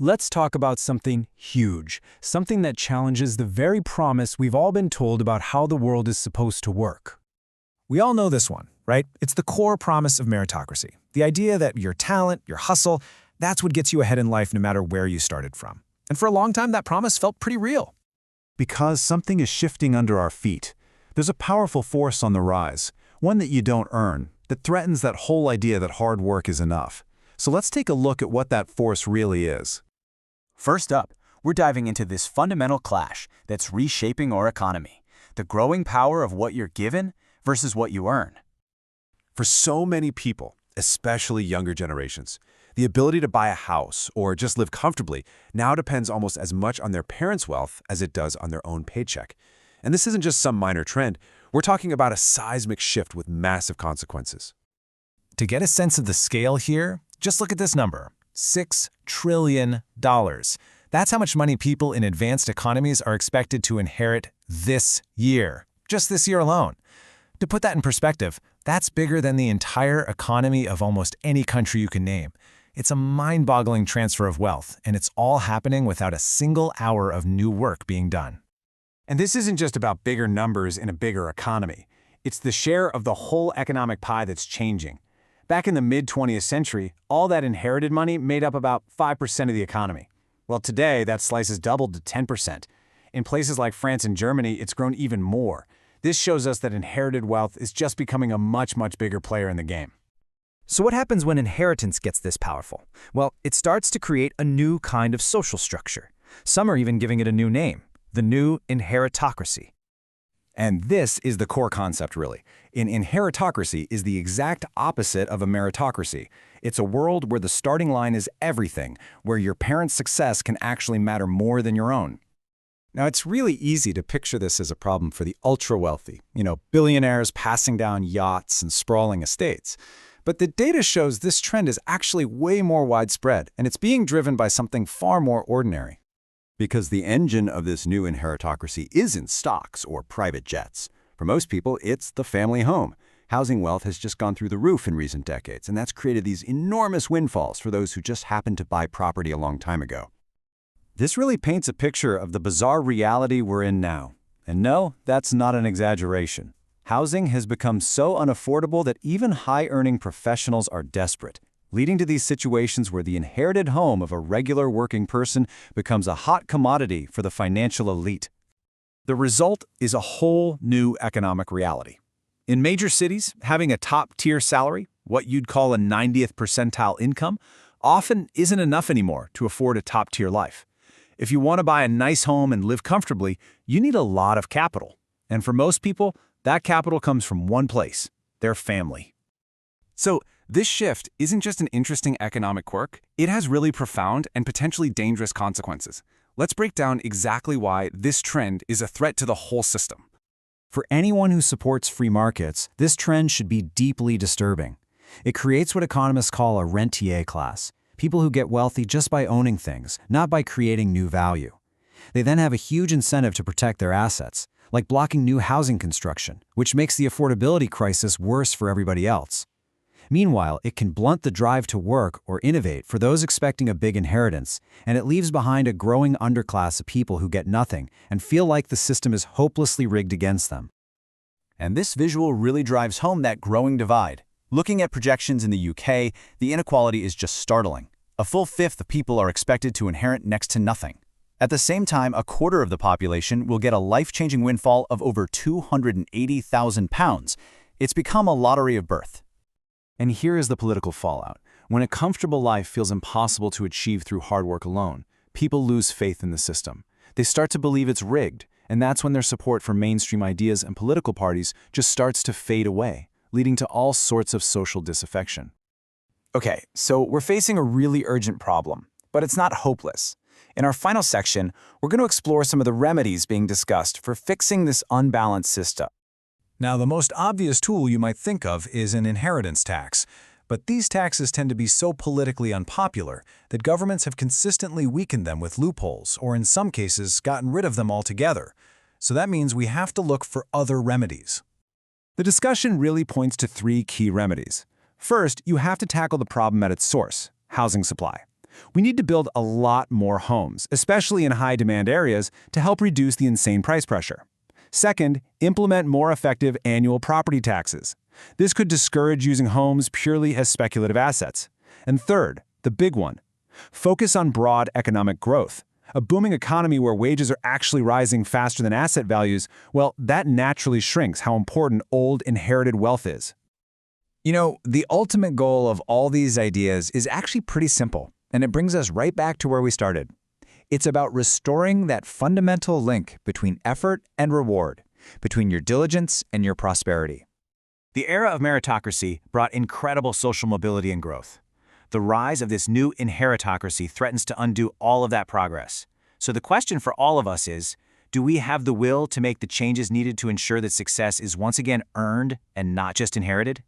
let's talk about something huge, something that challenges the very promise we've all been told about how the world is supposed to work. We all know this one, right? It's the core promise of meritocracy. The idea that your talent, your hustle, that's what gets you ahead in life no matter where you started from. And for a long time, that promise felt pretty real. Because something is shifting under our feet. There's a powerful force on the rise, one that you don't earn, that threatens that whole idea that hard work is enough. So let's take a look at what that force really is. First up, we're diving into this fundamental clash that's reshaping our economy, the growing power of what you're given versus what you earn. For so many people, especially younger generations, the ability to buy a house or just live comfortably now depends almost as much on their parents' wealth as it does on their own paycheck. And this isn't just some minor trend. We're talking about a seismic shift with massive consequences. To get a sense of the scale here, just look at this number, $6 trillion. That's how much money people in advanced economies are expected to inherit this year, just this year alone. To put that in perspective, that's bigger than the entire economy of almost any country you can name. It's a mind-boggling transfer of wealth, and it's all happening without a single hour of new work being done. And this isn't just about bigger numbers in a bigger economy. It's the share of the whole economic pie that's changing. Back in the mid-20th century, all that inherited money made up about 5% of the economy. Well, today, that slice has doubled to 10%. In places like France and Germany, it's grown even more. This shows us that inherited wealth is just becoming a much bigger player in the game. So what happens when inheritance gets this powerful? Well, it starts to create a new kind of social structure. Some are even giving it a new name, the new Inheritocracy. And this is the core concept, really. An inheritocracy is the exact opposite of a meritocracy. It's a world where the starting line is everything, where your parents' success can actually matter more than your own. Now, it's really easy to picture this as a problem for the ultra-wealthy, billionaires passing down yachts and sprawling estates. But the data shows this trend is actually way more widespread, and it's being driven by something far more ordinary. Because the engine of this new inheritocracy isn't stocks or private jets. For most people, it's the family home. Housing wealth has just gone through the roof in recent decades, and that's created these enormous windfalls for those who just happened to buy property a long time ago. This really paints a picture of the bizarre reality we're in now. And no, that's not an exaggeration. Housing has become so unaffordable that even high-earning professionals are desperate, leading to these situations where the inherited home of a regular working person becomes a hot commodity for the financial elite. The result is a whole new economic reality. In major cities, having a top-tier salary, what you'd call a 90th percentile income, often isn't enough anymore to afford a top-tier life. If you want to buy a nice home and live comfortably, you need a lot of capital. And for most people, that capital comes from one place, their family. So, this shift isn't just an interesting economic quirk, it has really profound and potentially dangerous consequences. Let's break down exactly why this trend is a threat to the whole system. For anyone who supports free markets, this trend should be deeply disturbing. It creates what economists call a rentier class, people who get wealthy just by owning things, not by creating new value. They then have a huge incentive to protect their assets, like blocking new housing construction, which makes the affordability crisis worse for everybody else. Meanwhile, it can blunt the drive to work or innovate for those expecting a big inheritance, and it leaves behind a growing underclass of people who get nothing and feel like the system is hopelessly rigged against them. And this visual really drives home that growing divide. Looking at projections in the UK, the inequality is just startling. A full fifth of people are expected to inherit next to nothing. At the same time, a quarter of the population will get a life-changing windfall of over £280,000. It's become a lottery of birth. And here is the political fallout. When a comfortable life feels impossible to achieve through hard work alone, people lose faith in the system. They start to believe it's rigged, and that's when their support for mainstream ideas and political parties just starts to fade away, leading to all sorts of social disaffection. Okay, so we're facing a really urgent problem, but it's not hopeless. In our final section, we're going to explore some of the remedies being discussed for fixing this unbalanced system. Now, the most obvious tool you might think of is an inheritance tax, but these taxes tend to be so politically unpopular that governments have consistently weakened them with loopholes, or in some cases, gotten rid of them altogether. So that means we have to look for other remedies. The discussion really points to three key remedies. First, you have to tackle the problem at its source, housing supply. We need to build a lot more homes, especially in high-demand areas, to help reduce the insane price pressure. Second, implement more effective annual property taxes. This could discourage using homes purely as speculative assets. And third, the big one, focus on broad economic growth. A booming economy where wages are actually rising faster than asset values, well, that naturally shrinks how important old inherited wealth is. You know, the ultimate goal of all these ideas is actually pretty simple, and it brings us right back to where we started. It's about restoring that fundamental link between effort and reward, between your diligence and your prosperity. The era of meritocracy brought incredible social mobility and growth. The rise of this new inheritocracy threatens to undo all of that progress. So the question for all of us is, do we have the will to make the changes needed to ensure that success is once again earned and not just inherited?